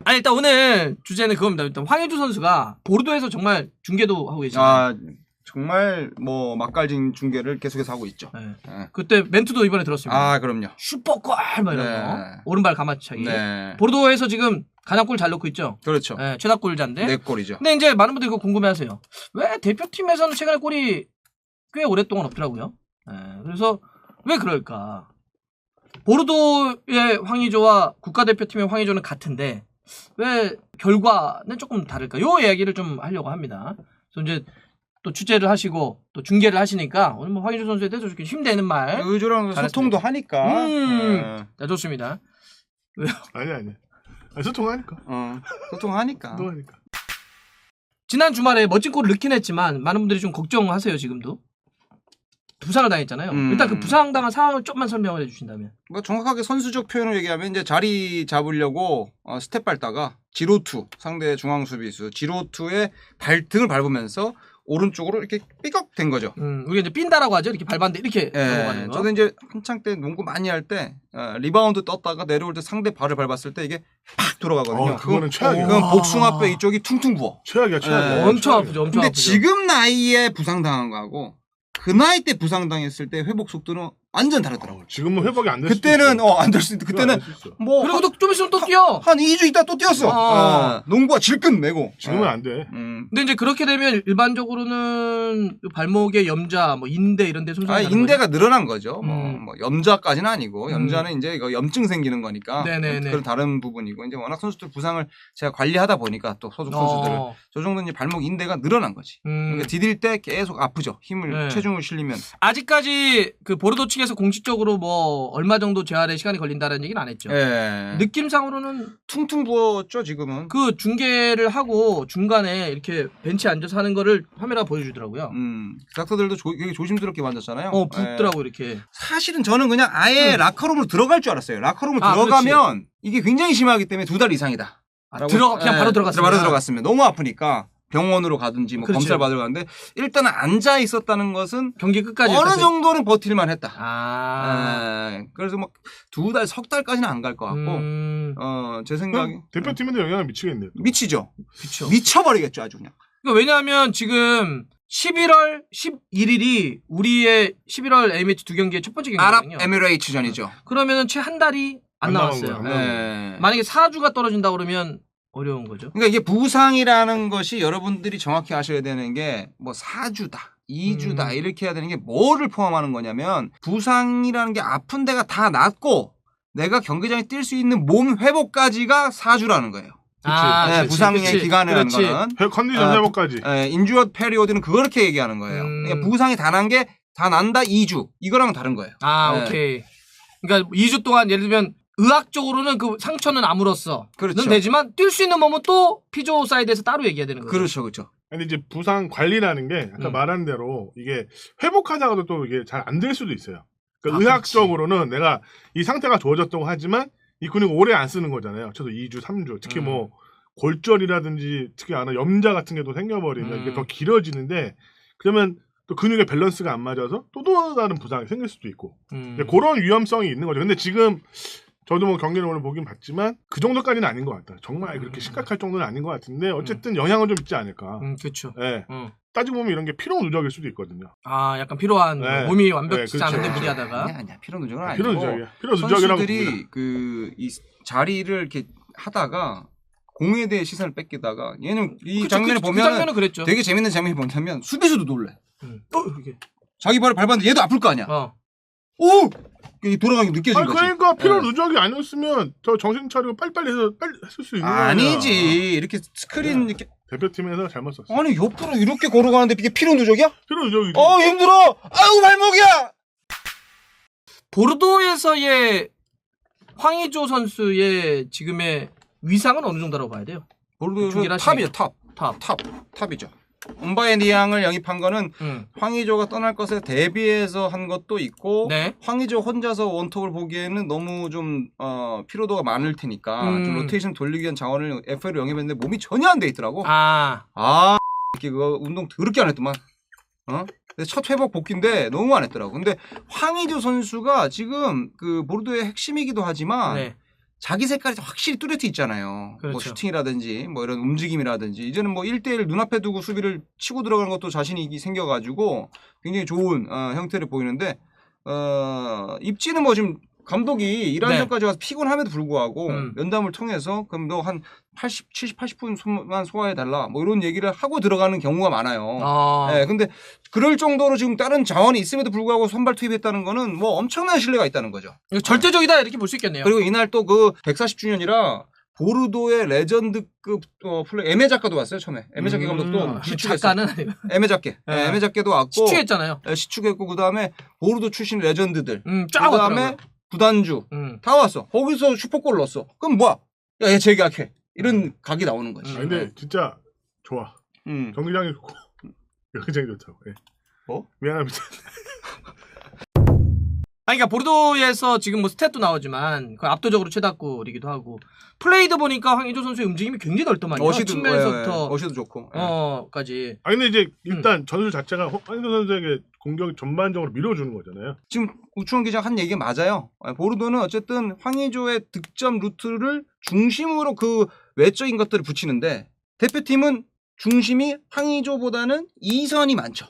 아니 일단 오늘 주제는 그겁니다. 일단 황의조 선수가 보르도에서 정말 중계도 하고 계시잖아요. 아 정말 뭐 맛깔진 중계를 계속해서 하고 있죠. 네. 네. 그때 멘트도 이번에 들었습니다. 아 그럼요. 슈퍼골 막 이런 네. 거. 오른발 가마차기. 네. 보르도에서 지금 가장 골 잘 넣고 있죠. 그렇죠. 네, 최다 골자인데. 네 골이죠. 근데 이제 많은 분들이 그거 궁금해하세요. 왜 대표팀에서는 최근에 골이 꽤 오랫동안 없더라고요. 네, 그래서 왜 그럴까? 보르도의 황의조와 국가대표팀의 황의조는 같은데 왜 결과는 조금 다를까? 요 이야기를 좀 하려고 합니다. 그래서 이제 또 취재를 하시고 또 중계를 하시니까 오늘 뭐 황의조 선수에 대해서 이렇게 힘내는 말. 의조랑 소통도 하니까. 네. 자, 좋습니다. 왜요? 아니. 소통하니까. 소통하니까. 소통하니까. 지난 주말에 멋진 골을 넣긴 했지만 많은 분들이 좀 걱정하세요 지금도. 부상을 당했잖아요. 일단 그 부상당한 상황을 좀만 설명을 해주신다면. 뭐 정확하게 선수적 표현을 얘기하면 이제 자리 잡으려고 스텝 밟다가 지로투 상대 중앙 수비수 지로투의 발등을 밟으면서 오른쪽으로 이렇게 삐걱 된 거죠. 우리가 이제 삔다라고 하죠. 이렇게 밟았는데 이렇게 넘어가는 거. 저도 이제 한창 때 농구 많이 할 때 리바운드 떴다가 내려올 때 상대 발을 밟았을 때 이게 팍 돌아가거든요. 그거는 최악이야. 그건 복숭아뼈 이쪽이 퉁퉁 부어. 최악이야. 엄청 아프죠. 엄청 근데 아프죠. 지금 나이에 부상당한 거하고 그 나이 때 부상당했을 때 회복 속도는 완전 다르더라고요. 지금은 회복이 안 될 수도 그때는 있어. 안 될 수도 있고 그때는 뭐 그리고 좀 있으면 또 뛰어. 한 2주 있다 또 뛰었어. 농구가 질끈 매고. 지금은 안 돼. 근데 이제 그렇게 되면 일반적으로는 발목의 염자, 뭐 인대 이런 데 손상이 가는 인대가 늘어난 거죠. 뭐 염자까지는 아니고 음. 염자는 이제 이거 염증 생기는 거니까 네네네. 그런 다른 부분이고 이제 워낙 선수들 부상을 제가 관리하다 보니까 또 소속 선수들을 저 정도는 이제 발목 인대가 늘어난 거지. 그러니까 디딜 때 계속 아프죠. 힘을 네. 체중을 실리면. 아직까지 그 보르도 측에서 공식적으로 뭐 얼마 정도 재활에 시간이 걸린다는 얘기는 안 했죠. 예. 느낌상으로는 퉁퉁 부었죠 지금은. 그 중계를 하고 중간에 이렇게 벤치에 앉아서 하는 거를 카메라가 보여주더라고요. 닥터들도 되게 조심스럽게 만졌잖아요. 붓더라고 이렇게. 사실은 저는 그냥 아예 라커룸으로 들어갈 줄 알았어요. 라커룸으로 들어가면 이게 굉장히 심하기 때문에 2달 이상이다. 그냥 바로 들어갔습니다. 바로 들어갔습니다. 너무 아프니까 병원으로 가든지 뭐 검사를 받으러 갔는데 일단은 앉아 있었다는 것은 경기 끝까지 어느 정도는 버틸만 했다. 그래서 막 2달, 석 달까지는 안 갈 것 같고 제 생각에 대표팀에도 영향을 미치겠네요. 미치죠. 그쵸. 미쳐버리겠죠 아주 그냥. 그러니까 왜냐하면 지금 11월 11일이 우리의 11월 A매치 2경기의 첫 번째 경기거든요. 아랍에미레이트전이죠. 그러면은 채 한 달이 안 남았어요. 만약에 4주가 떨어진다 그러면 어려운 거죠. 그러니까 이게 부상이라는 것이 여러분들이 정확히 아셔야 되는 게 뭐 4주다, 2주다 이렇게 해야 되는 게 뭐를 포함하는 거냐면 부상이라는 게 아픈 데가 다 낫고 내가 경기장에 뛸 수 있는 몸 회복까지가 4주라는 거예요. 부상의 기간이라는 거는 컨디션 회복까지. 인주어 페리오드는 그렇게 얘기하는 거예요. 그러니까 부상이 다 난 게 다 난다 2주 이거랑은 다른 거예요. 오케이. 그러니까 2주 동안 예를 들면 의학적으로는 그 상처는 아물었어. 그렇죠. 되지만 뛸 수 있는 몸은 또 피조 사이드에서 따로 얘기해야 되는 거죠. 그렇죠. 근데 이제 부상 관리라는 게 아까 말한 대로 이게 회복하다가도 또 이게 잘 안 될 수도 있어요. 그러니까 의학적으로는 내가 이 상태가 좋아졌다고 하지만 이 근육 오래 안 쓰는 거잖아요. 최소 2주, 3주. 특히 뭐 골절이라든지 특히 염자 같은 게 또 생겨버리면 이게 더 길어지는데 그러면 또 근육의 밸런스가 안 맞아서 또 다른 부상이 생길 수도 있고 그런 위험성이 있는 거죠. 근데 지금 저도 뭐 경기를 오늘 보긴 봤지만 그 정도까지는 아닌 것 같다. 정말 그렇게 심각할 정도는 아닌 것 같은데 어쨌든 영향은 좀 있지 않을까. 그렇죠. 네. 따지고 보면 이런 게 피로 누적일 수도 있거든요. 약간 필요한 몸이 완벽치 않은데 무리하다가. 아니야. 피로 누적은 아니고. 피로 누적이라고 선수들이 이 자리를 이렇게 하다가 공에 대해 시선을 뺏기다가 얘는 이 장면을 보면 되게 재밌는 장면이 뭐냐면 수비수도 놀래. 이게. 자기 발을 밟았는데 얘도 아플 거 아니야. 오! 돌아가는 게 느껴진 거지. 그러니까 피로 누적이 아니었으면 저 정신 차리고 빨리빨리 해서 빨리 했을 수 있는 거야. 아니지. 이렇게 스크린 이렇게 대표팀에서 잘못 썼어. 아니 옆으로 이렇게 걸어가는데 이게 피로 누적이야? 피로 누적이지. 힘들어. 아우 발목이야. 보르도에서의 황의조 선수의 지금의 위상은 어느 정도라고 봐야 돼요? 보르도에서 탑이죠. 탑이죠. 움바에니앙을 영입한 거는 황의조가 떠날 것에 대비해서 한 것도 있고 황의조 혼자서 원톱을 보기에는 너무 좀 피로도가 많을 테니까 좀 로테이션 돌리기 위한 자원을 FA로 영입했는데 몸이 전혀 안 돼 있더라고. 이렇게 그거 운동 더럽게 안 했더만. 첫 회복 복귀인데 너무 안 했더라고. 근데 황의조 선수가 지금 그 보르도의 핵심이기도 하지만 자기 색깔이 확실히 뚜렷이 있잖아요. 그렇죠. 뭐 슈팅이라든지 뭐 이런 움직임이라든지 이제는 뭐 1대1 눈앞에 두고 수비를 치고 들어가는 것도 자신이 생겨가지고 굉장히 좋은 형태를 보이는데 입지는 뭐 지금 감독이 이란전까지 와서 피곤함에도 불구하고 면담을 통해서 그럼 너 한 80, 70, 80분만 소화해달라 뭐 이런 얘기를 하고 들어가는 경우가 많아요. 네, 근데 그럴 정도로 지금 다른 자원이 있음에도 불구하고 선발 투입했다는 거는 뭐 엄청난 신뢰가 있다는 거죠. 절대적이다 이렇게 볼 수 있겠네요. 그리고 이날 또 그 140주년이라 보르도의 레전드급 플레이 에메자카도 왔어요 처음에. 에메자케 감독도 작가는 아니고 에메자케, 네. 에메자케도 왔고 시추했잖아요. 네, 시추했고 그 다음에 보르도 출신 레전드들, 쫙 그 다음에 구단주 다 왔어. 거기서 슈퍼골 넣었어. 그럼 뭐야? 야, 얘 재계약해. 이런 각이 나오는 거지. 근데 진짜 좋아. 경기장이 좋고 경기장이 좋다고. 네. 뭐? 미안합니다. 그러니까 보르도에서 지금 뭐 스탯도 나오지만 그 압도적으로 최다골이기도 하고 플레이도 보니까 황의조 선수의 움직임이 굉장히 넓더만요. 측면에서부터 어시도 좋고. 까지. 근데 이제 일단 전술 자체가 황의조 선수에게 공격이 전반적으로 밀어주는 거잖아요. 지금 우충원 기자 한 얘기 맞아요. 보르도는 어쨌든 황의조의 득점 루트를 중심으로 그 외적인 것들을 붙이는데 대표팀은 중심이 황의조보다는 이선이 많죠.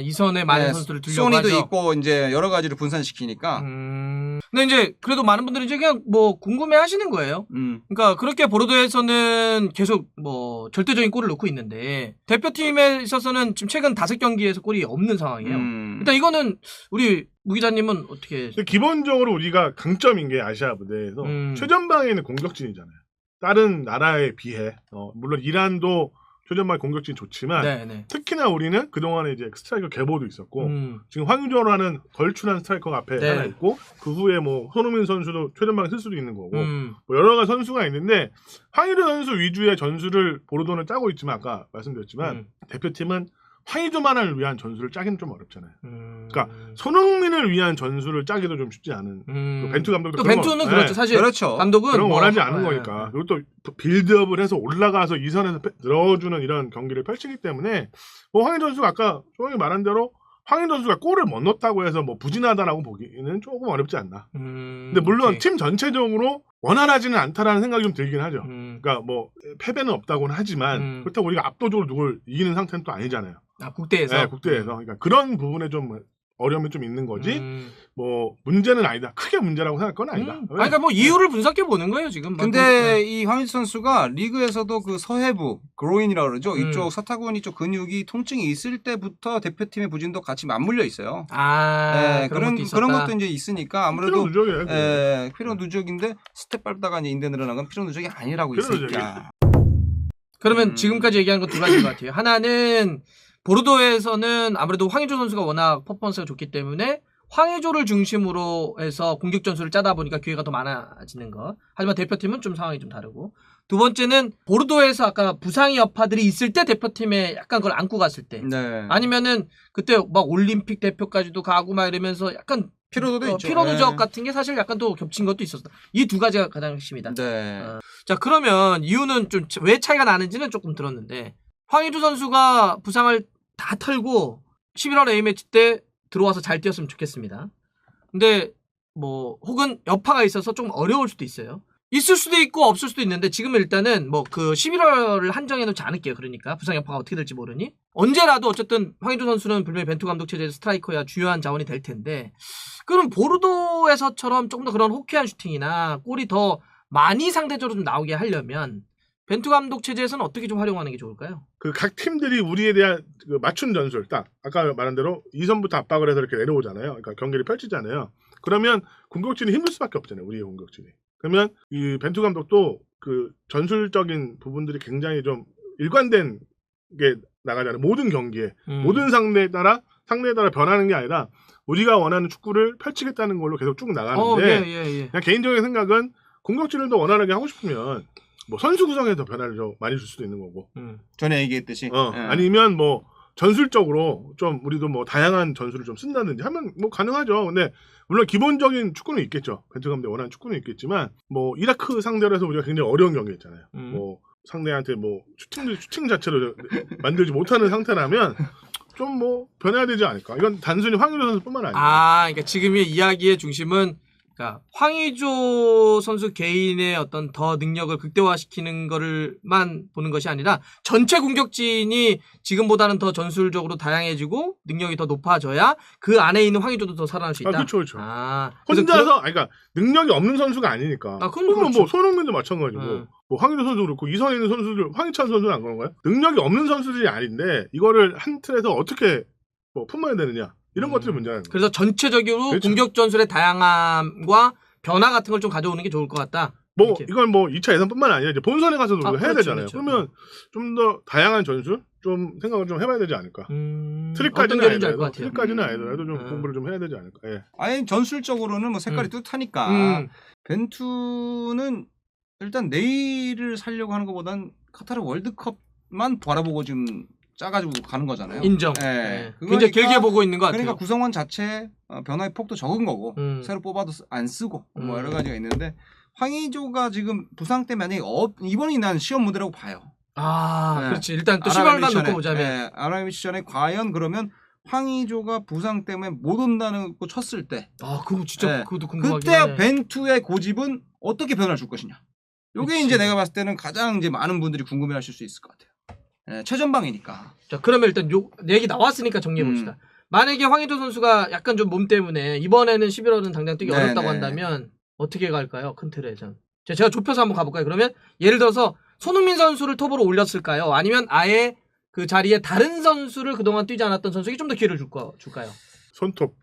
이선에 많은 선수를 두려고 소니도 하죠. 있고 이제 여러 가지를 분산시키니까. 근데 이제 그래도 많은 분들이 이제 그냥 뭐 궁금해하시는 거예요. 그러니까 그렇게 보르도에서는 계속 뭐 절대적인 골을 넣고 있는데 대표팀에 있어서는 지금 최근 5경기에서 골이 없는 상황이에요. 일단 이거는 우리 무 기자님은 어떻게? 기본적으로 우리가 강점인 게 아시아 무대에서 최전방에 있는 공격진이잖아요. 다른 나라에 비해 물론 이란도 최전방 공격진 좋지만 네네. 특히나 우리는 그동안에 이제 스트라이커 개보도 있었고 지금 황의조라는 걸출한 스트라이커가 앞에 하나 있고 그 후에 뭐 손흥민 선수도 최전방에 쓸 수도 있는 거고 뭐 여러 가지 선수가 있는데 황의조 선수 위주의 전술을 보르도는 짜고 있지만 아까 말씀드렸지만 대표팀은 황의조만을 위한 전술을 짜기는 좀 어렵잖아요. 그러니까 손흥민을 위한 전술을 짜기도 좀 쉽지 않은. 또 벤투 감독도 또 벤투는 그렇죠. 사실 그렇죠. 감독은 그런 거 원하지 않는 거니까. 그리고 또 빌드업을 해서 올라가서 이 선에서 넣어주는 이런 경기를 펼치기 때문에 뭐 황의조 선수가 아까 조용히 말한 대로 황의조 선수가 골을 못 넣었다고 해서 뭐 부진하다라고 보기는 조금 어렵지 않나. 근데 물론 오케이. 팀 전체적으로 원활하지는 않다라는 생각이 좀 들긴 하죠. 그러니까 뭐 패배는 없다고는 하지만 그렇다고 우리가 압도적으로 누굴 이기는 상태는 또 아니잖아요. 국대에서? 네, 국대에서. 그러니까 그런 부분에 좀 어려움이 좀 있는 거지. 뭐 문제는 아니다. 크게 문제라고 생각할 건 아니다. 그러니까 뭐 이유를 분석해 보는 거예요 지금. 근데 이 황의조 선수가 리그에서도 그 서해부 그로인이라고 그러죠. 이쪽 사타구니 쪽 근육이 통증이 있을 때부터 대표팀의 부진도 같이 맞물려 있어요. 그런 것도 이제 있으니까 아무래도 피로 누적이에요. 피로 누적인데 스텝 밟다가 이제 인대 늘어난 건 피로 누적이 아니라고 있으니까. 그러면 지금까지 얘기한 거 두 가지인 것 같아요. 하나는 보르도에서는 아무래도 황의조 선수가 워낙 퍼포먼스가 좋기 때문에 황의조를 중심으로 해서 공격 전술을 짜다 보니까 기회가 더 많아지는 것. 하지만 대표팀은 좀 상황이 좀 다르고. 두 번째는 보르도에서 아까 부상의 여파들이 있을 때 대표팀에 약간 그걸 안고 갔을 때. 아니면은 그때 막 올림픽 대표까지도 가고 막 이러면서 약간 피로도도 있죠. 피로 누적 같은 게 사실 약간 또 겹친 것도 있었다. 이 두 가지가 가장 핵심이다. 자, 그러면 이유는 좀 왜 차이가 나는지는 조금 들었는데 황의조 선수가 부상을 다 털고 11월 A매치 때 들어와서 잘 뛰었으면 좋겠습니다. 근데 뭐 혹은 여파가 있어서 좀 어려울 수도 있어요. 있을 수도 있고 없을 수도 있는데 지금은 일단은 뭐 그 11월을 한정해 놓지 않을게요. 그러니까 부상 여파가 어떻게 될지 모르니 언제라도 어쨌든 황의조 선수는 분명히 벤투 감독 체제에서 스트라이커야 주요한 자원이 될 텐데 그럼 보르도에서처럼 조금 더 그런 호쾌한 슈팅이나 골이 더 많이 상대적으로 좀 나오게 하려면 벤투 감독 체제에서는 어떻게 좀 활용하는 게 좋을까요? 그 각 팀들이 우리에 대한 그 맞춤 전술 딱 아까 말한 대로 2선부터 압박을 해서 이렇게 내려오잖아요. 그러니까 경기를 펼치잖아요. 그러면 공격진이 힘들 수밖에 없잖아요. 우리의 공격진이. 그러면 이 벤투 감독도 그 전술적인 부분들이 굉장히 좀 일관된 게 나가잖아요. 모든 경기에 모든 상대에 따라 변하는 게 아니라 우리가 원하는 축구를 펼치겠다는 걸로 계속 쭉 나가는데 그냥 개인적인 생각은 공격진을 더 원활하게 하고 싶으면 뭐 선수 구성에 더 변화를 좀 많이 줄 수도 있는 거고. 전에 얘기했듯이. 아니면 뭐 전술적으로 좀 우리도 뭐 다양한 전술을 좀 쓴다든지 하면 뭐 가능하죠. 근데 물론 기본적인 축구는 있겠죠. 벤투 감독이 원하는 축구는 있겠지만 뭐 이라크 상대로 해서 우리가 굉장히 어려운 경기였잖아요. 뭐 상대한테 뭐 슈팅 자체로 만들지 못하는 상태라면 좀 뭐 변해야 되지 않을까. 이건 단순히 황의조 선수뿐만 아니라. 그러니까 지금의 이야기의 중심은 그러니까 황의조 선수 개인의 어떤 더 능력을 극대화시키는 거를만 보는 것이 아니라 전체 공격진이 지금보다는 더 전술적으로 다양해지고 능력이 더 높아져야 그 안에 있는 황의조도 더 살아날 수 있다. 그렇죠, 그렇죠. 그래서 혼자서, 그러니까 능력이 없는 선수가 아니니까. 그건 그러면 그렇죠. 뭐 손흥민도 마찬가지고, 뭐 황의조 선수 그렇고 이선에 있는 선수들, 황희찬 선수는 안 그런가요? 능력이 없는 선수들이 아닌데 이거를 한 틀에서 어떻게 뭐 품어야 되느냐 이런 것들이 문제라는 거예요. 그래서 전체적으로 그렇죠. 공격 전술의 다양함과 변화 같은 걸 좀 가져오는 게 좋을 것 같다. 뭐 이렇게. 이건 뭐 2차 예선뿐만 아니라 이제 본선에 가서도 우리가 해야 그렇죠, 되잖아요. 그렇죠. 그러면 좀 더 다양한 전술 좀 생각을 좀 해봐야 되지 않을까. 어떤 틀까지는 결인지 알 것 아니더라도 같아요. 틀까지는 아니더라도 좀 공부를 좀 해야 되지 않을까. 예. 아니 전술적으로는 뭐 색깔이 뚜렷하니까 음. 벤투는 일단 내일을 살려고 하는 것보단 카타르 월드컵만 바라보고 지금 짜가지고 가는 거잖아요. 인정. 예. 네. 그거니까- 굉장히 길게 보고 있는 것 같아요. 그러니까 구성원 자체 변화의 폭도 적은 거고 새로 뽑아도 안 쓰고 뭐 여러 가지가 있는데 황의조가 지금 부상 때문에 만약에 이번이 난 시험 무대라고 봐요. 네. 그렇지. 일단 또 10월만 놓고 보자면. 아라비 시전에 과연 그러면 황의조가 부상 때문에 못 온다는 거 쳤을 때 그거 진짜 네. 그것도 궁금하긴 그때 하네. 벤투의 고집은 어떻게 변화를 줄 것이냐. 요게 그치. 이제 내가 봤을 때는 가장 이제 많은 분들이 궁금해하실 수 있을 것 같아요. 예, 최전방이니까. 자, 그러면 일단 얘기 나왔으니까 정리해 봅시다. 만약에 황의조 선수가 약간 좀 몸 때문에 이번에는 11월은 당장 뛰기 네네. 어렵다고 한다면 어떻게 갈까요? 큰 틀에선. 제가 좁혀서 한번 가볼까요? 그러면 예를 들어서 손흥민 선수를 톱으로 올렸을까요? 아니면 아예 그 자리에 다른 선수를 그동안 뛰지 않았던 선수에게 좀 더 기회를 줄까요? 손톱.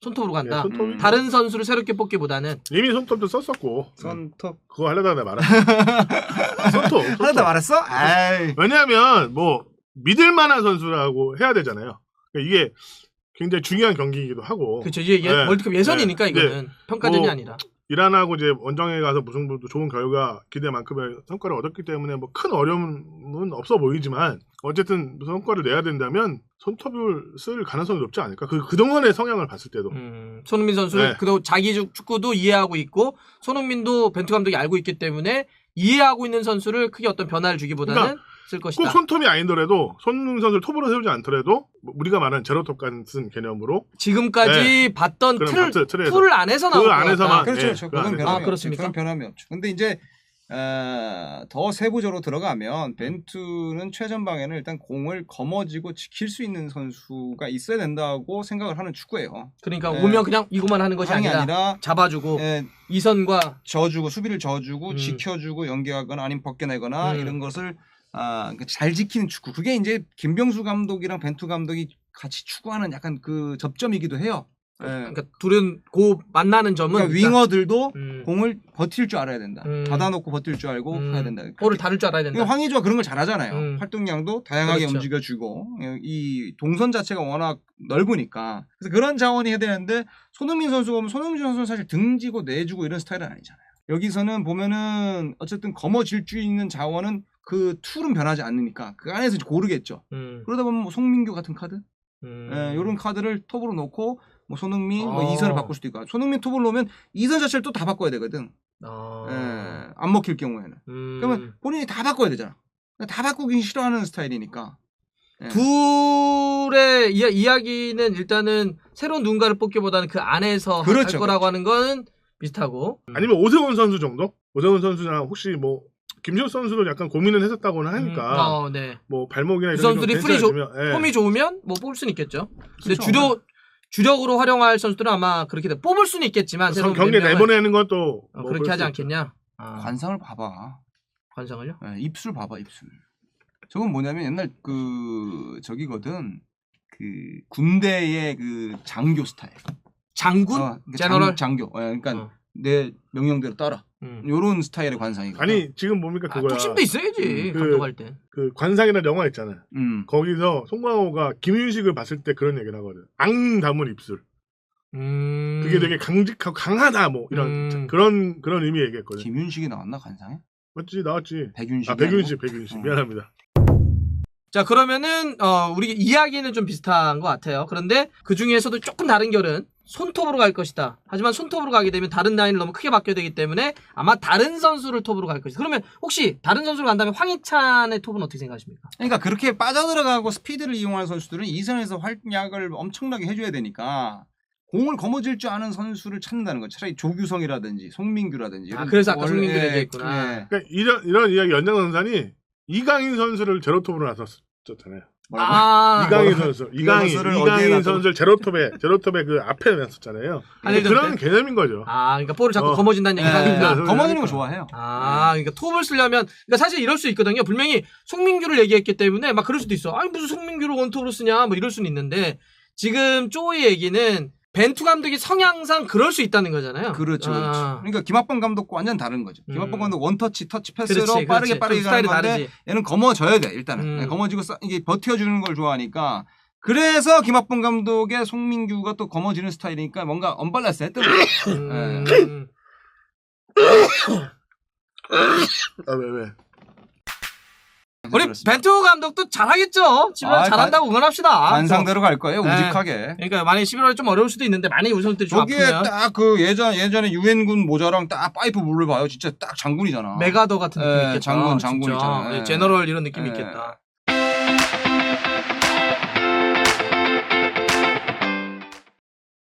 손톱으로 간다. 예, 손톱이 다른 선수를 새롭게 뽑기보다는 이미 손톱도 썼었고 손톱. 그거 하려다가 내가 말았어. 손톱. 하다 말았어? 아이. 왜냐하면 뭐 믿을 만한 선수라고 해야 되잖아요. 그러니까 이게 굉장히 중요한 경기이기도 하고. 그렇죠. 이게 네. 월드컵 예선이니까 네. 이거는 평가전이 뭐, 아니라. 이란하고 이제 원정에 가서 무승부도 좋은 결과 기대만큼의 성과를 얻었기 때문에 뭐 큰 어려움은 없어 보이지만 어쨌든 성과를 내야 된다면 손톱을 쓸 가능성이 높지 않을까. 그동안의 성향을 봤을 때도. 손흥민 선수 네. 그도 자기 축구도 이해하고 있고 손흥민도 벤투 감독이 알고 있기 때문에 이해하고 있는 선수를 크게 어떤 변화를 주기보다는 그러니까 쓸 것이다. 꼭 손톱이 아니더라도 손흥민 선수를 톱으로 세우지 않더라도 뭐 우리가 말하는 제로톱 같은 개념으로 지금까지 봤던 틀에서. 틀 안에서 나올 것 안에서만. 같다. 그렇죠. 예, 그렇죠. 그 그건 안에서. 변함이 없죠. 그렇습니까? 그건 변함이 없죠. 근데 이제 더 세부적으로 들어가면 벤투는 최전방에는 일단 공을 거머쥐고 지킬 수 있는 선수가 있어야 된다고 생각을 하는 축구예요. 그러니까 네. 오면 그냥 이것만 하는 것이 하는 게 아니라 잡아주고 예, 이선과 저주고 수비를 저주고 지켜주고 연계하거나 아니면 벗겨내거나 이런 것을 잘 지키는 축구. 그게 이제 김병수 감독이랑 벤투 감독이 같이 추구하는 약간 그 접점이기도 해요. 예. 그러니까 둘은 고 만나는 점은 그러니까 윙어들도 음. 공을 버틸 줄 알아야 된다. 닫아놓고 버틸 줄 알고 해야 된다. 볼을 다룰 줄 알아야 된다. 그러니까 황의조가 그런 걸 잘하잖아요. 활동량도 다양하게 그렇죠. 움직여주고 이 동선 자체가 워낙 넓으니까 그래서 그런 자원이 해야 되는데 손흥민 선수가 보면 손흥민 선수는 사실 등지고 내주고 이런 스타일은 아니잖아요. 여기서는 보면은 어쨌든 거머쥘 수 있는 자원은 그 툴은 변하지 않으니까 그 안에서 이제 고르겠죠. 그러다 보면 뭐 송민규 같은 카드 이런 카드를 톱으로 놓고 뭐 손흥민 뭐 이선을 바꿀 수도 있고 손흥민 톱을 놓으면 이선 자체를 또 다 바꿔야 되거든. 안 먹힐 경우에는. 그러면 본인이 다 바꿔야 되잖아. 다 바꾸긴 싫어하는 스타일이니까. 둘의 이야기는 일단은 새로운 누군가를 뽑기보다는 그 안에서 그렇죠, 할 거라고 하는 건 비슷하고. 아니면 오세훈 선수 정도? 오세훈 선수나 혹시 뭐 김시호 선수도 약간 고민을 했었다고는 하니까 네. 뭐 발목이나 그 이런 선수들이 폼이 좋으면 뭐 뽑을 수는 있겠죠. 근데 그렇죠. 주력으로 활용할 선수들은 아마 그렇게 뽑을 수는 있겠지만 경기에 내보내는 건 또 뭐 그렇게 하지 않겠냐. 관상을 봐봐. 관상을요? 네, 입술 봐봐 입술. 저건 뭐냐면 옛날 저기거든. 그 군대의 그 장교 스타일. 장군? 그러니까 제너럴? 장교. 그러니까 내 명령대로 따라. 요런 스타일의 관상이거든. 아니 지금 뭡니까 그거야. 뚝심도 있어야지 감독할 때. 그 관상이라는 영화 있잖아요. 거기서 송강호가 김윤식을 봤을 때 그런 얘기를 하거든. 앙 담은 입술. 그게 되게 강직하고 강하다 뭐 이런 그런 의미 얘기했거든. 김윤식이 나왔나 관상에? 맞지 나왔지. 백윤식. 백윤식 미안합니다. 자 그러면은 우리 이야기는 좀 비슷한 것 같아요. 그런데 그 중에서도 조금 다른 결은 손톱으로 갈 것이다. 하지만 손톱으로 가게 되면 다른 라인을 너무 크게 바뀌어야 되기 때문에 아마 다른 선수를 톱으로 갈 것이다. 그러면 혹시 다른 선수로 간다면 황희찬의 톱은 어떻게 생각하십니까? 그러니까 그렇게 빠져들어가고 스피드를 이용하는 선수들은 이선에서 활약을 엄청나게 해줘야 되니까 공을 거머쥘 줄 아는 선수를 찾는다는 거. 차라리 조규성이라든지 송민규라든지. 아, 그래서 아까 원래, 송민규 얘기했구나. 예. 그러니까 이런 이야기 연장선상이 이강인 선수를 제로톱으로 놨었잖아요. 아, 이강인 선수, 이강인 어디에 선수를 제로톱에 그 앞에 놨었잖아요. 아니, 그런 개념인 거죠. 아, 그러니까 볼을 자꾸 거머쥔다는 예, 얘기가. 거머쥐는 거 좋아해요. 아, 그러니까 톱을 쓰려면, 그러니까 사실 이럴 수 있거든요. 분명히 송민규를 얘기했기 때문에 막 그럴 수도 있어. 아니, 무슨 송민규를 원톱으로 쓰냐, 뭐 이럴 수는 있는데, 지금 쪼이 얘기는 벤투 감독이 성향상 그럴 수 있다는 거잖아요. 그렇죠. 그렇죠. 아. 그러니까 김학범 감독과 완전 다른 거죠. 김학범 감독 원터치, 터치 패스로 그렇지, 빠르게 그렇지. 좀 가는 건데 다르지. 얘는 거머져야 돼 일단은. 거머쥐고 이게 버텨주는 걸 좋아하니까. 그래서 김학범 감독의 송민규가 또 거머쥐는 스타일이니까 뭔가 언밸런스 했던 거예요. 아, 왜? 우리 벤투 감독도 잘하겠죠. 지금 잘한다고 응원합시다. 관상대로 갈 거예요. 네. 우직하게. 그러니까 만약에 11월에 좀 어려울 수도 있는데 만약에 우리 선수들이 좀 저기에 아프면 딱 그 예전에 유엔군 모자랑 딱 파이프 물을 봐요. 진짜 딱 장군이잖아. 메가더 같은 느낌 예, 있겠다. 장군 진짜. 있잖아요. 예, 예. 제너럴 이런 느낌 예. 있겠다.